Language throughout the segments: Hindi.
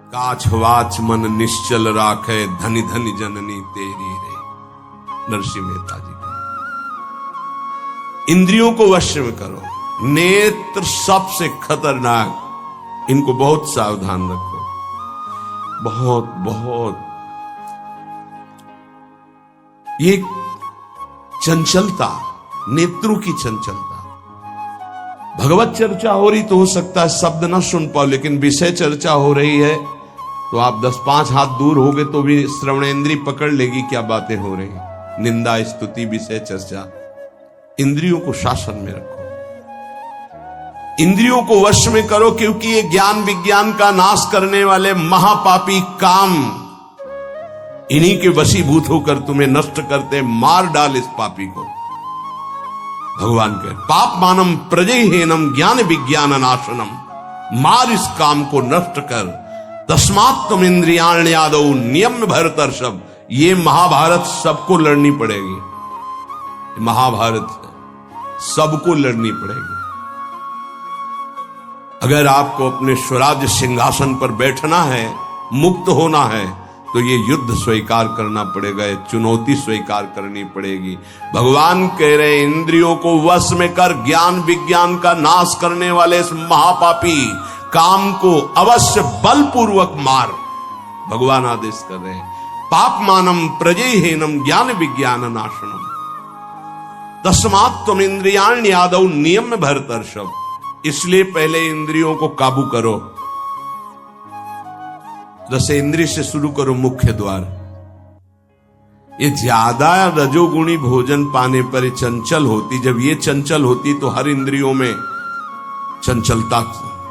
काछ वाच मन निश्चल राखे, धनि धनि जननी तेरी रे। नरसिंह मेहता जी के इंद्रियों को वश में करो। नेत्र सबसे खतरनाक, इनको बहुत सावधान रखो, बहुत बहुत। ये चंचलता, नेत्रों की चंचलता। भगवत चर्चा हो रही तो हो सकता है शब्द ना सुन पाओ, लेकिन विषय चर्चा हो रही है तो आप 10-5 हाथ दूर होगे तो भी श्रवणेंद्री पकड़ लेगी क्या बातें हो रही। निंदा, स्तुति, विषय चर्चा। इंद्रियों को शासन में रखो, इंद्रियों को वश में करो, क्योंकि ये ज्ञान विज्ञान का नाश करने वाले महापापी काम इन्हीं के वशीभूत होकर तुम्हें नष्ट करते। मार डाल इस पापी को। भगवान कहे पाप मानम प्रजहीनम ज्ञान विज्ञान नाशनम। मार इस काम को, नष्ट कर। तस्मात् तुम इंद्रियाण्यादौ नियम भरतर्षभ। ये महाभारत सबको लड़नी पड़ेगी, महाभारत सबको लड़नी पड़ेगी। अगर आपको अपने स्वराज्य सिंहासन पर बैठना है, मुक्त होना है, तो ये युद्ध स्वीकार करना पड़ेगा, ये चुनौती स्वीकार करनी पड़ेगी। भगवान कह रहे इंद्रियों को वश में कर, ज्ञान विज्ञान का नाश करने वाले इस महापापी काम को अवश्य बलपूर्वक मार। भगवान आदेश कर रहे हैं पापमानम प्रजहीनम ज्ञान विज्ञान नाशनम। तस्मात् तुम इंद्रियाण्यादौ नियम भरतर्षभ। इसलिए पहले इंद्रियों को काबू करो। रसेंद्रिय से शुरू करो, मुख्य द्वार। ये ज्यादा रजोगुणी भोजन पाने पर चंचल होती। जब ये चंचल होती तो हर इंद्रियों में चंचलता।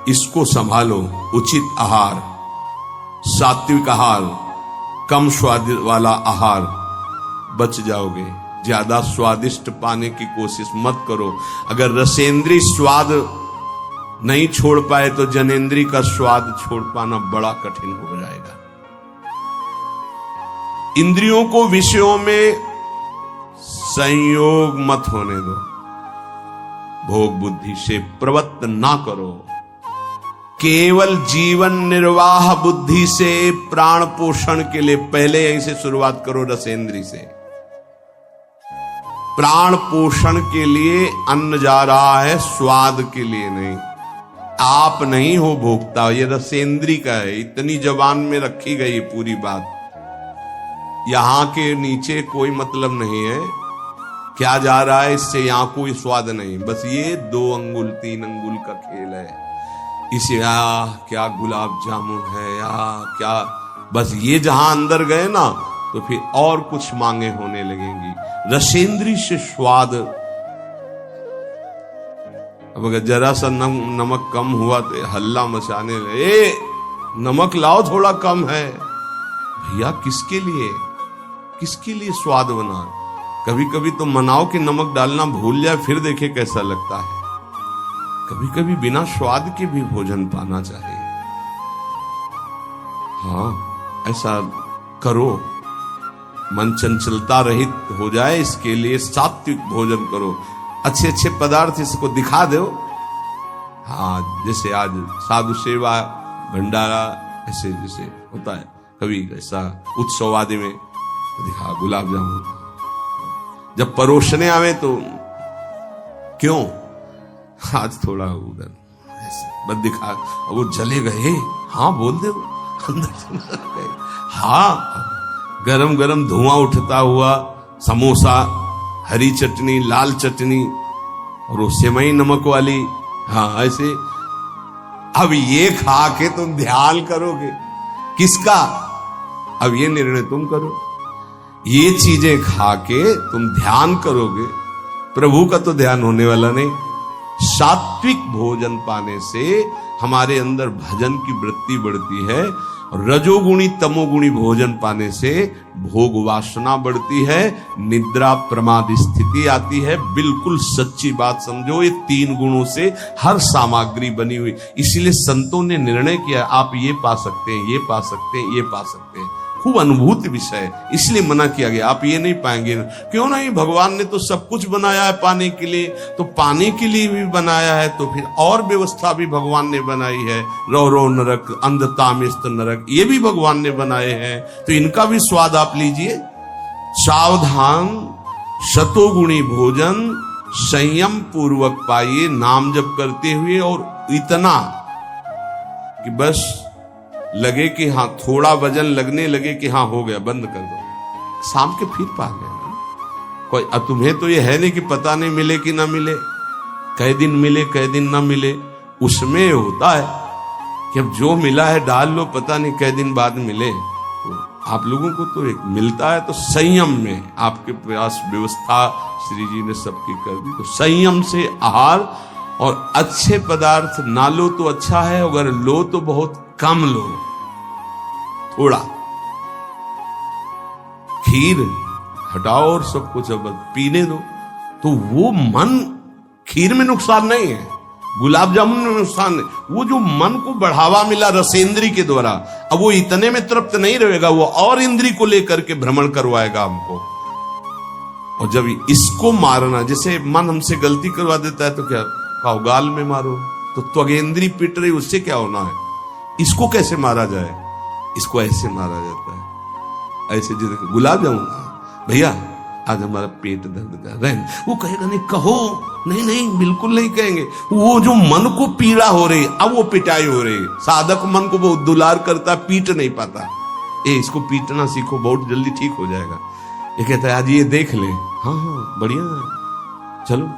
इसको संभालो। उचित आहार, सात्विक आहार, कम स्वाद वाला आहार, बच जाओगे। ज्यादा स्वादिष्ट पाने की कोशिश मत करो। अगर रसेंद्रिय स्वाद नहीं छोड़ पाए तो जनेंद्री का स्वाद छोड़ पाना बड़ा कठिन हो जाएगा। इंद्रियों को विषयों में संयोग मत होने दो। भोग बुद्धि से प्रवृत्त ना करो। केवल जीवन निर्वाह बुद्धि से प्राण पोषण के लिए पहले यहीं से शुरुआत करो, रसेंद्री से। प्राण पोषण के लिए अन्न जा रहा है, स्वाद के लिए नहीं। आप नहीं हो भोक्ता, ये रसेंद्री का है। इतनी जबान में रखी गई पूरी बात। यहां के नीचे कोई मतलब नहीं है क्या जा रहा है, इससे यहां कोई स्वाद नहीं। बस ये 2 अंगुल 3 अंगुल का खेल है। इसे क्या गुलाब जामुन है क्या, बस ये जहां अंदर गए ना तो फिर और कुछ मांगे होने लगेंगी। रसेंद्री से स्वाद। अब अगर जरा सा नमक कम हुआ तो हल्ला मचाने लगे, नमक लाओ थोड़ा कम है। भैया किसके लिए स्वाद बना। कभी कभी तो मनाओ कि नमक डालना भूल जाए, फिर देखे कैसा लगता है। कभी कभी बिना स्वाद के भी भोजन पाना चाहिए। हाँ, ऐसा करो। मन चंचलता रहित हो जाए, इसके लिए सात्विक भोजन करो। अच्छे अच्छे पदार्थ इसको दिखा दो। हाँ, जैसे आज साधु सेवा, भंडारा, ऐसे जैसे होता है कभी ऐसा उत्सव आदि में दिखा गुलाब जामुन। जब परोसने आवे तो क्यों आज थोड़ा उधर ऐसे बस दिखा, वो चले गए। हाँ बोल दे अंदर। हाँ, गरम गरम धुआं उठता हुआ समोसा, हरी चटनी, लाल चटनी और वो सेवई नमक वाली। हाँ ऐसे। अब ये खा के तुम ध्यान करोगे किसका? अब ये निर्णय तुम करो। ये चीजें खा के तुम ध्यान करोगे, प्रभु का तो ध्यान होने वाला नहीं। सात्विक भोजन पाने से हमारे अंदर भजन की वृत्ति बढ़ती है, और रजोगुणी तमोगुणी भोजन पाने से भोग वासना बढ़ती है, निद्रा प्रमाद स्थिति आती है। बिल्कुल सच्ची बात समझो, ये 3 गुणों से हर सामग्री बनी हुई। इसलिए संतों ने निर्णय किया आप ये पा सकते हैं, ये पा सकते हैं, ये पा सकते हैं। खूब अनुभूति विषय है, इसलिए मना किया गया। आप ये नहीं पाएंगे। क्यों नहीं, भगवान ने तो सब कुछ बनाया है पाने के लिए, तो पाने के लिए भी बनाया है, तो फिर और व्यवस्था भी भगवान ने बनाई है। रौ नरक, अंधतामिस्त नरक, ये भी भगवान ने बनाए हैं, तो इनका भी स्वाद आप लीजिए। सावधान शतोगुणी भोजन संयम पूर्वक पाइए, नाम जप करते हुए, और इतना कि बस लगे कि हाँ, थोड़ा वजन लगने लगे कि हाँ हो गया, बंद कर दो, शाम के फिर पा गए। कोई तुम्हें तो ये है नहीं कि पता नहीं मिले कि ना मिले, कई दिन मिले कई दिन ना मिले, उसमें होता है कि अब जो मिला है डाल लो, पता नहीं कई दिन बाद मिले। तो आप लोगों को तो एक मिलता है, तो संयम में आपके प्रयास व्यवस्था श्री जी ने सबकी कर दी। तो संयम से आहार, और अच्छे पदार्थ ना लो तो अच्छा है, अगर लो तो बहुत कम लो, थोड़ा। खीर हटाओ और सब कुछ अब पीने दो, तो वो मन, खीर में नुकसान नहीं है, गुलाब जामुन में नुकसान नहीं, वो जो मन को बढ़ावा मिला रसेंद्री के द्वारा, अब वो इतने में तृप्त नहीं रहेगा, वो और इंद्री को लेकर के भ्रमण करवाएगा हमको। और जब इसको मारना, जैसे मन हमसे गलती करवा देता है तो क्या खाओ, गाल में मारो, तो त्वगेंद्री पिट रही, उससे क्या होना है। इसको कैसे मारा जाए, इसको ऐसे मारा जाता है, ऐसे। जैसे गुलाब जामुन, भैया आज हमारा पेट दर्द कर रहा है, वो कहेगा नहीं, कहो नहीं नहीं, बिल्कुल नहीं कहेंगे। वो जो मन को पीड़ा हो रही, अब वो पिटाई हो रही, साधक मन को वो दुलार करता, पीट नहीं पाता। इसको पीटना सीखो, बहुत जल्दी ठीक हो जाएगा। ये कहता है आज ये देख ले, हाँ हाँ बढ़िया, चलो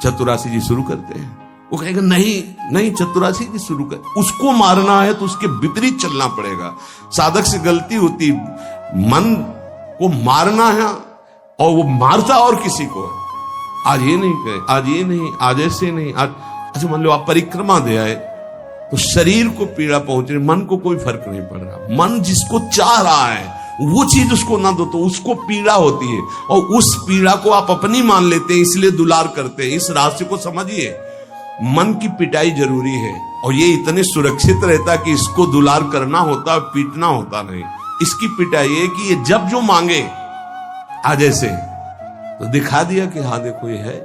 चतुरासी जी शुरू करते हैं। वो कहेगा नहीं नहीं, चतुरासी जी शुरू कर। उसको मारना है तो उसके विपरीत चलना पड़ेगा। साधक से गलती होती, मन को मारना है और वो मारता और किसी को है। आज ये नहीं कहे, आज ये नहीं, आज ऐसे नहीं, आज अच्छा मान लो आप परिक्रमा दे आए, तो शरीर को पीड़ा पहुंच रही, मन को कोई फर्क नहीं पड़ रहा। मन जिसको चाह रहा है वो चीज उसको ना दो तो उसको पीड़ा होती है, और उस पीड़ा को आप अपनी मान लेते हैं, इसलिए दुलार करते हैं। इस राशि को समझिए, मन की पिटाई जरूरी है, और ये इतने सुरक्षित रहता कि इसको दुलार करना होता, पीटना होता नहीं। इसकी पिटाई है कि ये जब जो मांगे आज ऐसे, तो दिखा दिया कि हाँ देखो ये है,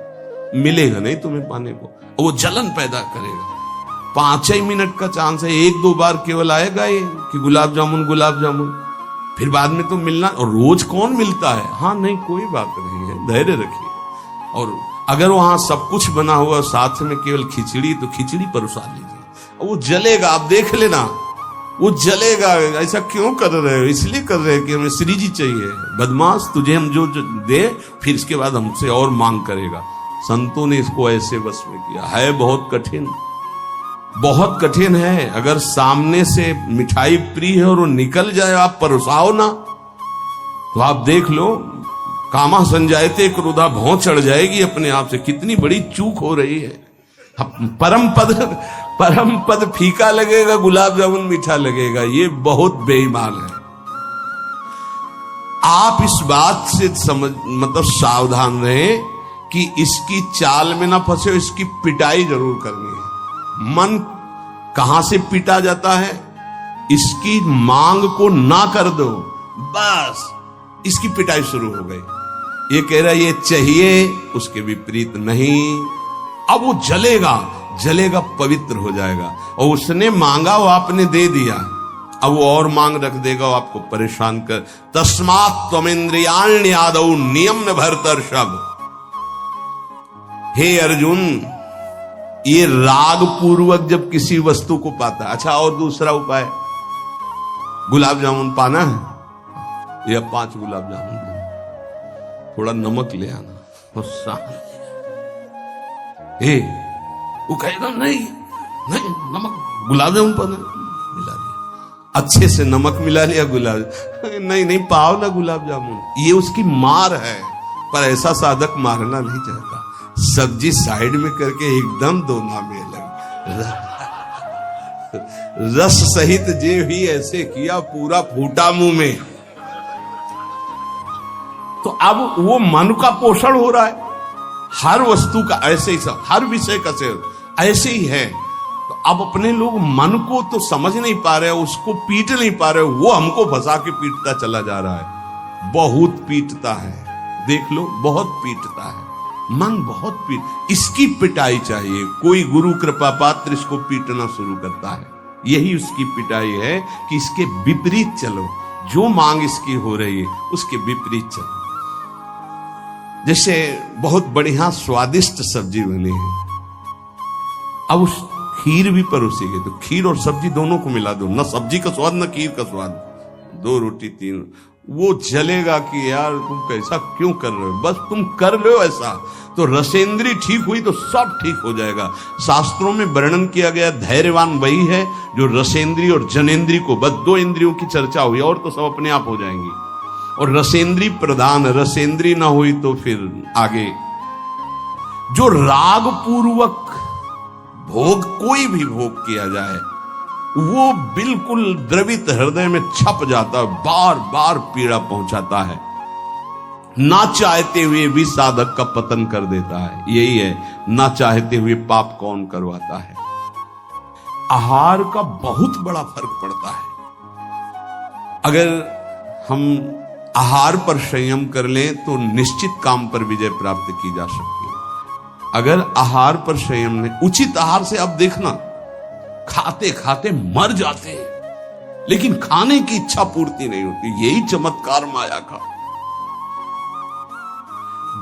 मिलेगा नहीं तुम्हें पाने को, और वो जलन पैदा करेगा। 5 ही मिनट का चांस है, 1-2 बार केवल आएगा ये कि गुलाब जामुन गुलाब जामुन, फिर बाद में तो मिलना। और रोज कौन मिलता है, हाँ नहीं कोई बात नहीं है, धैर्य रखिए। और अगर वहां सब कुछ बना हुआ साथ में केवल खिचड़ी, तो खिचड़ी परोसा लीजिए, वो जलेगा, आप देख लेना वो जलेगा। ऐसा क्यों कर रहे हो, इसलिए कर रहे हैं कि हमें श्री जी चाहिए। बदमाश, तुझे हम जो दे, फिर इसके बाद हमसे और मांग करेगा। संतों ने इसको ऐसे वश में किया है। बहुत कठिन, बहुत कठिन है। अगर सामने से मिठाई प्रिय है और वो निकल जाए, आप परोसाओ ना, तो आप देख लो, कामा संजायते क्रोधा, भौं चढ़ जाएगी अपने आप से। कितनी बड़ी चूक हो रही है। परम पद फीका लगेगा, गुलाब जामुन मीठा लगेगा, ये बहुत बेईमान है। आप इस बात से समझ, मतलब सावधान रहें कि इसकी चाल में ना फंसे, इसकी पिटाई जरूर करनी है। मन कहां से पीटा जाता है, इसकी मांग को ना कर दो, बस इसकी पिटाई शुरू हो गई। ये कह रहा है ये चाहिए, उसके विपरीत नहीं। अब वो जलेगा, जलेगा, पवित्र हो जाएगा। और उसने मांगा, वो आपने दे दिया, अब वो और मांग रख देगा, वो आपको परेशान कर। तस्मात् त्वमिन्द्रियाण्यादौ नियम्य भरतर्षभ। हे अर्जुन, ये राग पूर्वक जब किसी वस्तु को पाता। अच्छा, और दूसरा उपाय, गुलाब जामुन पाना है, या 5 गुलाब जामुन, थोड़ा नमक ले आना, वो कहेगा नहीं नहीं, नमक, गुलाब जामुन पाना, मिला दिया, अच्छे से नमक मिला लिया, गुलाब नहीं नहीं, पाओ ना गुलाब जामुन। ये उसकी मार है, पर ऐसा साधक मारना नहीं चाहता। सब्जी साइड में करके एकदम दोना में लग, रस सहित जे भी ऐसे किया, पूरा फूटा मुंह में। तो अब वो मन का पोषण हो रहा है। हर वस्तु का ऐसे ही, सब हर विषय का सेवन ऐसे ही है। तो तो अब अपने लोग मन को तो समझ नहीं पा रहे, उसको पीट नहीं पा रहे, वो हमको फंसा के पीटता चला जा रहा है। बहुत पीटता है, देख लो, बहुत पीटता है मन, बहुत पीट। इसकी पिटाई चाहिए। कोई गुरु कृपा पात्र इसको पीटना शुरू करता है, यही उसकी पिटाई है कि इसके विपरीत चलो, जो मांग इसकी हो रही है उसके विपरीत चलो। जैसे बहुत बढ़िया स्वादिष्ट सब्जी बनी है, अब उस खीर भी परोसी गई, तो खीर और सब्जी दोनों को मिला दो, न सब्जी का स्वाद न खीर का स्वाद, 2 रोटी 3, वो जलेगा कि यार तुम कैसा क्यों कर रहे हो, बस तुम कर लो ऐसा, तो रसेंद्री ठीक हुई तो सब ठीक हो जाएगा। शास्त्रों में वर्णन किया गया धैर्यवान वही है जो रसेंद्री और जनेंद्री को, बस 2 इंद्रियों की चर्चा हुई और तो सब अपने आप हो जाएंगी। और रसेंद्री प्रधान, रसेंद्री ना हुई तो फिर आगे जो राग पूर्वक भोग, कोई भी भोग किया जाए वो बिल्कुल द्रवित हृदय में छप जाता है, बार बार पीड़ा पहुंचाता है, ना चाहते हुए भी साधक का पतन कर देता है। यही है, ना चाहते हुए पाप कौन करवाता है। आहार का बहुत बड़ा फर्क पड़ता है। अगर हम आहार पर संयम कर लें तो निश्चित काम पर विजय प्राप्त की जा सकती है। अगर आहार पर संयम नहीं, उचित आहार से अब देखना, खाते खाते मर जाते हैं लेकिन खाने की इच्छा पूर्ति नहीं होती। यही चमत्कार माया का।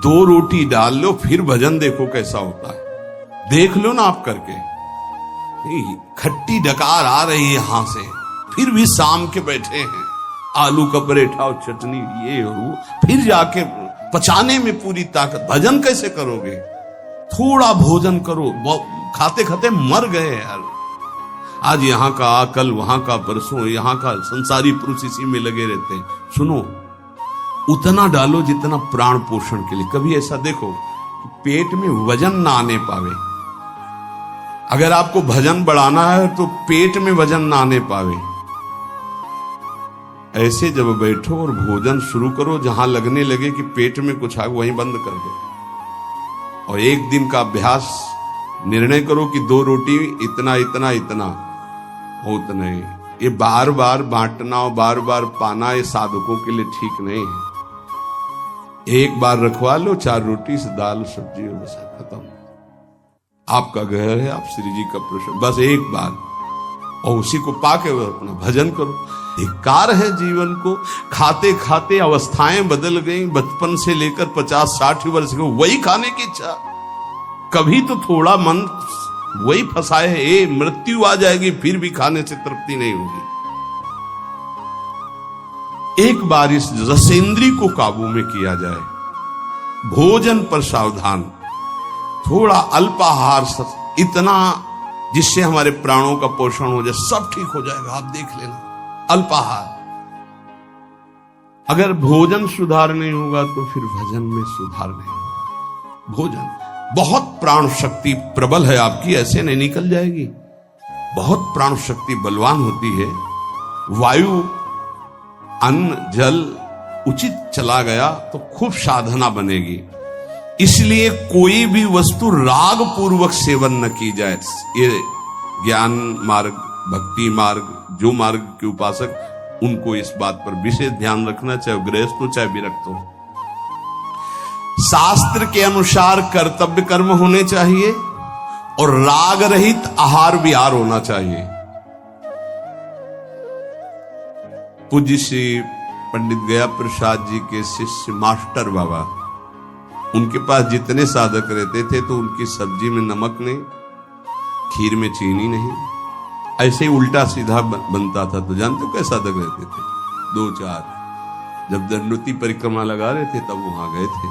2 रोटी डाल लो फिर भजन देखो कैसा होता है, देख लो ना आप करके। नहीं, खट्टी डकार आ रही है यहां से, फिर भी शाम के बैठे हैं, आलू का पराठा और चटनी ये और वो, फिर जाके पचाने में पूरी ताकत। भजन कैसे करोगे? थोड़ा भोजन करो, खाते खाते मर गए यार। आज यहां का, कल वहां का, परसों यहां का, संसारी पुरुष इसी में लगे रहते हैं। सुनो, उतना डालो जितना प्राण पोषण के लिए। कभी ऐसा देखो कि पेट में वजन ना आने पावे। अगर आपको भजन बढ़ाना है तो पेट में वजन ना आने पावे। ऐसे जब बैठो और भोजन शुरू करो, जहां लगने लगे कि पेट में कुछ आ, वहीं बंद कर दो। और एक दिन का अभ्यास, निर्णय करो कि 2 रोटी इतना इतना इतना हो, उतना ही। ये बार बार बांटना और बार बार पाना ये साधकों के लिए ठीक नहीं है। एक बार रखवा लो 4 रोटी से दाल सब्जी और बस खत्म। आपका घर है, आप श्री जी का प्रश्न, बस एक बार, और उसी को पाके अपना भजन करो। धिक्कार है जीवन को। खाते खाते अवस्थाएं बदल गई, बचपन से लेकर 50-60 वर्ष के वही खाने की इच्छा। कभी तो थोड़ा मन वही फंसाए है, मृत्यु आ जाएगी फिर भी खाने से तृप्ति नहीं होगी। एक बार इस रसेंद्री को काबू में किया जाए, भोजन पर सावधान, थोड़ा अल्पाहार, इतना जिससे हमारे प्राणों का पोषण हो जाए, सब ठीक हो जाएगा। आप देख लेना, अल्पाहार। अगर भोजन सुधार नहीं होगा तो फिर भजन में सुधार नहीं होगा। भोजन, बहुत प्राण शक्ति प्रबल है आपकी, ऐसे नहीं निकल जाएगी। बहुत प्राण शक्ति बलवान होती है। वायु, अन्न, जल उचित चला गया तो खूब साधना बनेगी। इसलिए कोई भी वस्तु राग पूर्वक सेवन न की जाए। ये ज्ञान मार्ग, भक्ति मार्ग, जो मार्ग के उपासक, उनको इस बात पर विशेष ध्यान रखना, चाहे गृहस्थ हो चाहे विरक्त हो। शास्त्र के अनुसार कर्तव्य कर्म होने चाहिए और राग रहित आहार विहार होना चाहिए। पूज्य श्री पंडित गया प्रसाद जी के शिष्य मास्टर बाबा, उनके पास जितने साधक रहते थे तो उनकी सब्जी में नमक नहीं, खीर में चीनी नहीं, ऐसे ही उल्टा सीधा बनता था। तो जानते हो कैसे साधक रहते थे? 2-4 जब दंडोती परिक्रमा लगा रहे थे तब वहां गए थे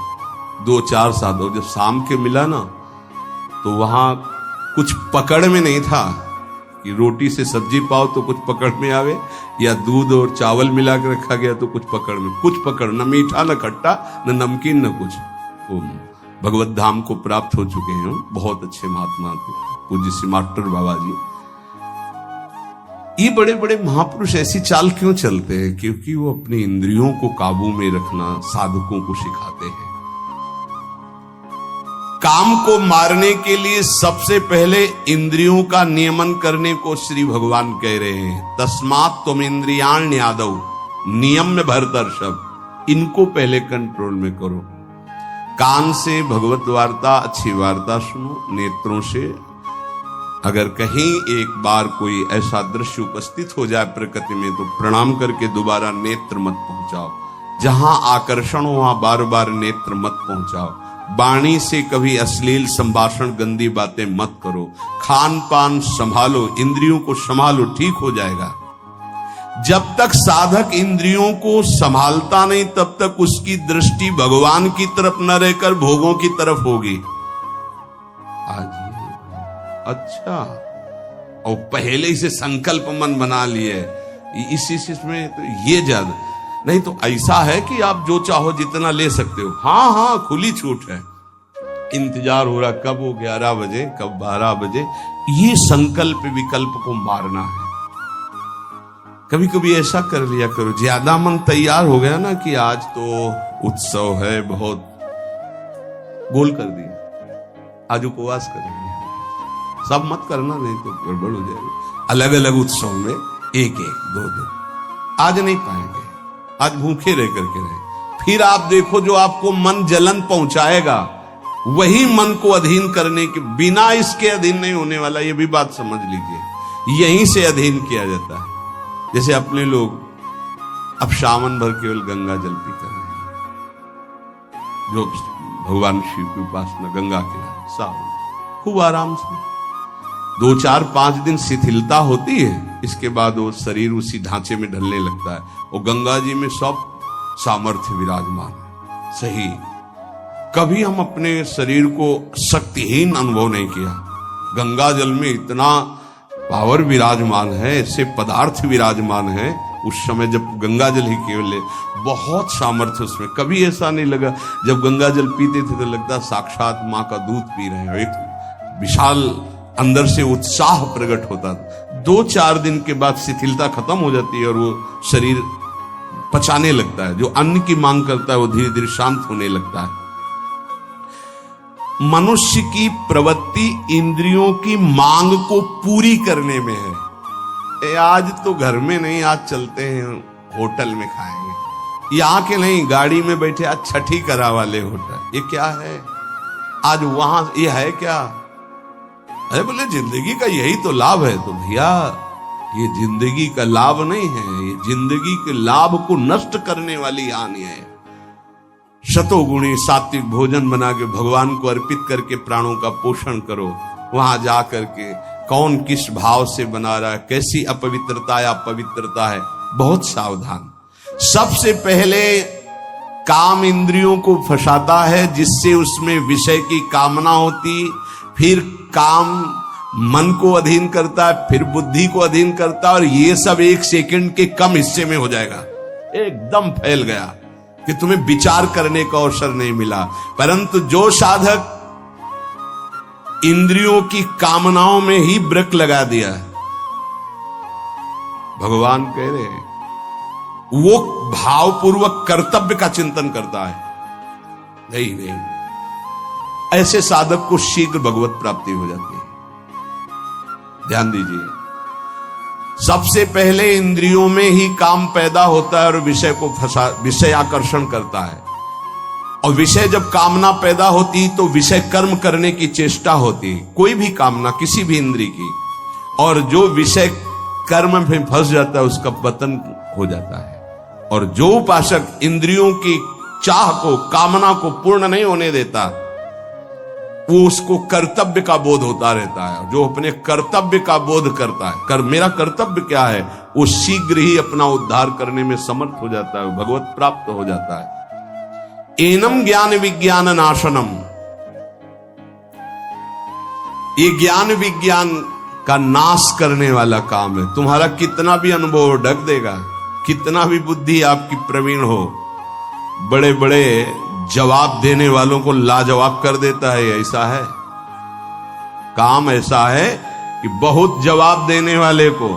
2-4 साधक। जब शाम के मिला ना तो वहां कुछ पकड़ में नहीं था कि रोटी से सब्जी पाओ तो कुछ पकड़ में आवे, या दूध और चावल मिला के रखा गया तो कुछ पकड़ में, कुछ पकड़, न मीठा न खट्टा न नमकीन न कुछ। वो भगवत धाम को प्राप्त हो चुके हैं, बहुत अच्छे महात्मा पूज्य श्री मास्टर बाबा जी। ये बड़े बड़े महापुरुष ऐसी चाल क्यों चलते हैं? क्योंकि वो अपनी इंद्रियों को काबू में रखना साधकों को सिखाते हैं। काम को मारने के लिए सबसे पहले इंद्रियों का नियमन करने को श्री भगवान कह रहे हैं। तस्मात् तुम इंद्रियाण यादव नियम में भरतर्षभ, इनको पहले कंट्रोल में करो। कान से भगवत वार्ता, अच्छी वार्ता सुनो। नेत्रों से अगर कहीं एक बार कोई ऐसा दृश्य उपस्थित हो जाए प्रकृति में तो प्रणाम करके दोबारा नेत्र मत पहुंचाओ। जहां आकर्षण हो वहां बार बार नेत्र मत पहुंचाओ। वाणी से कभी अश्लील संभाषण, गंदी बातें मत करो। खान पान संभालो, इंद्रियों को संभालो, ठीक हो जाएगा। जब तक साधक इंद्रियों को संभालता नहीं तब तक उसकी दृष्टि भगवान की तरफ न रहकर भोगों की तरफ होगी। आज अच्छा, और पहले से संकल्प मन बना लिए इसमें तो ये ज्यादा नहीं तो ऐसा है कि आप जो चाहो जितना ले सकते हो। हाँ हाँ, खुली छूट है। इंतजार हो रहा कब हो 11 बजे, कब 12 बजे। ये संकल्प विकल्प को मारना है। कभी कभी ऐसा कर लिया करो, ज्यादा मन तैयार हो गया ना कि आज तो उत्सव है, बहुत गोल कर दिया, आज उपवास करेंगे। सब मत करना, नहीं तो गड़बड़ हो जाएगी। अलग अलग उत्सव में एक एक दो दो आज नहीं पाएंगे, आज भूखे रह करके रहे। फिर आप देखो जो आपको मन जलन पहुंचाएगा वही मन को अधीन करने के बिना इसके अधीन नहीं होने वाला। ये भी बात समझ लीजिए, यहीं से अधीन किया जाता है। जैसे अपने लोग अब सावन भर केवल गंगा जल पी कर रहे हैं, जो भगवान शिव की उपासना गंगा किनारे सावन खूब आराम से 2 4 5 दिन शिथिलता होती है, इसके बाद वो शरीर उसी ढांचे में ढलने लगता है। और गंगा जी में सब सामर्थ्य विराजमान है। सही, कभी हम अपने शरीर को शक्तिहीन अनुभव नहीं किया। गंगा जल में इतना पावर विराजमान है, ऐसे पदार्थ विराजमान है। उस समय जब गंगा जल ही केवल है, बहुत सामर्थ्य उसमें। कभी ऐसा नहीं लगा, जब गंगा जल पीते थे तो लगता साक्षात माँ का दूध पी रहे हैं। एक विशाल अंदर से उत्साह प्रकट होता था। 2 4 दिन के बाद शिथिलता खत्म हो जाती है और वो शरीर पचाने लगता है। जो अन्न की मांग करता है वो धीरे धीरे शांत होने लगता है। मनुष्य की प्रवृत्ति इंद्रियों की मांग को पूरी करने में है। आज तो घर में नहीं, आज चलते हैं होटल में खाएंगे। यहाँ के नहीं, गाड़ी में बैठे आज छठी करा वाले होटल। ये क्या है? आज वहां ये है क्या? अरे बोले जिंदगी का यही तो लाभ है। तो भैया ये जिंदगी का लाभ नहीं है, ये जिंदगी के लाभ को नष्ट करने वाली हानि है। शतोगुणी सात्विक भोजन बना के भगवान को अर्पित करके प्राणों का पोषण करो। वहां जा करके कौन किस भाव से बना रहा है, कैसी अपवित्रता या पवित्रता है, बहुत सावधान। सबसे पहले काम इंद्रियों को फंसाता है, जिससे उसमें विषय की कामना होती, फिर काम मन को अधीन करता है, फिर बुद्धि को अधीन करता है, और ये सब 1 सेकंड के कम हिस्से में हो जाएगा। एकदम फैल गया कि तुम्हें विचार करने का अवसर नहीं मिला। परंतु जो साधक इंद्रियों की कामनाओं में ही ब्रेक लगा दिया, भगवान कह रहे हैं वो भावपूर्वक कर्तव्य का चिंतन करता है। नहीं, ऐसे साधक को शीघ्र भगवत प्राप्ति हो जाती है। ध्यान दीजिए, सबसे पहले इंद्रियों में ही काम पैदा होता है और विषय को विषय आकर्षण करता है। और विषय जब कामना पैदा होती तो विषय कर्म करने की चेष्टा होती, कोई भी कामना किसी भी इंद्रिय की। और जो विषय कर्म में फंस जाता है उसका पतन हो जाता है। और जो उपासक इंद्रियों की चाह को, कामना को पूर्ण नहीं होने देता, वो उसको कर्तव्य का बोध होता रहता है। जो अपने कर्तव्य का बोध करता है, मेरा कर्तव्य क्या है, वो शीघ्र ही अपना उद्धार करने में समर्थ हो जाता है, भगवत प्राप्त हो जाता है। एनम ज्ञान विज्ञान नाशनम, ये ज्ञान विज्ञान का नाश करने वाला काम है। तुम्हारा कितना भी अनुभव ढक देगा, कितना भी बुद्धि आपकी प्रवीण हो, बड़े बड़े जवाब देने वालों को लाजवाब कर देता है। ऐसा है, काम ऐसा है कि बहुत जवाब देने वाले को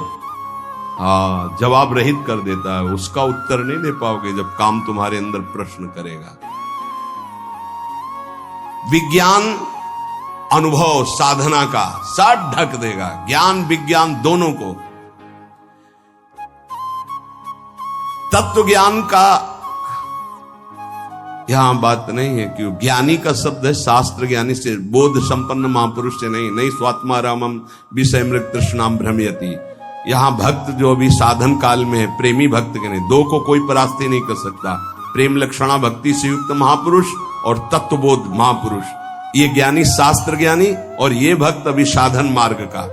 जवाब रहित कर देता है। उसका उत्तर नहीं दे पाओगे जब काम तुम्हारे अंदर प्रश्न करेगा। विज्ञान अनुभव साधना का सब ढक देगा, ज्ञान विज्ञान दोनों को। तत्व ज्ञान का यहां बात नहीं है, क्यों? ज्ञानी का शब्द है शास्त्र ज्ञानी से, बोध संपन्न महापुरुष से नहीं स्वात्मारामम विषय मृग तृष्णाम भ्रमयति। यहां भक्त जो अभी साधन काल में है, प्रेमी भक्त के नहीं, दो को कोई परास्ती नहीं कर सकता। प्रेम लक्षणा भक्ति से युक्त महापुरुष और तत्वबोध महापुरुष, ये ज्ञानी शास्त्र ज्ञानी, और ये भक्त अभी साधन मार्ग का।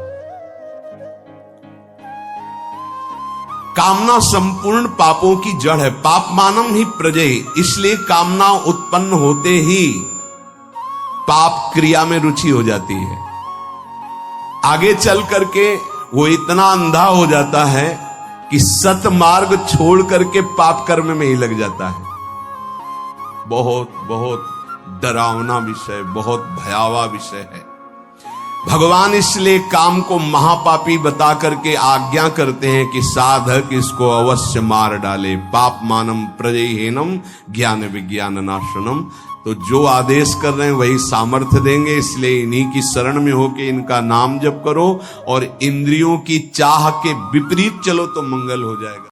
कामना संपूर्ण पापों की जड़ है, पाप मानम ही प्रजय, इसलिए कामना उत्पन्न होते ही पाप क्रिया में रुचि हो जाती है। आगे चल करके वो इतना अंधा हो जाता है कि सत मार्ग छोड़ करके पाप कर्म में ही लग जाता है। बहुत बहुत डरावना विषय, बहुत भयावह विषय है। भगवान इसलिए काम को महापापी बता करके आज्ञा करते हैं कि साधक इसको अवश्य मार डाले। पाप मानम प्रजयहीनम ज्ञान विज्ञान नाशनम। तो जो आदेश कर रहे हैं वही सामर्थ्य देंगे, इसलिए इन्हीं की शरण में होके इनका नाम जप करो और इंद्रियों की चाह के विपरीत चलो तो मंगल हो जाएगा।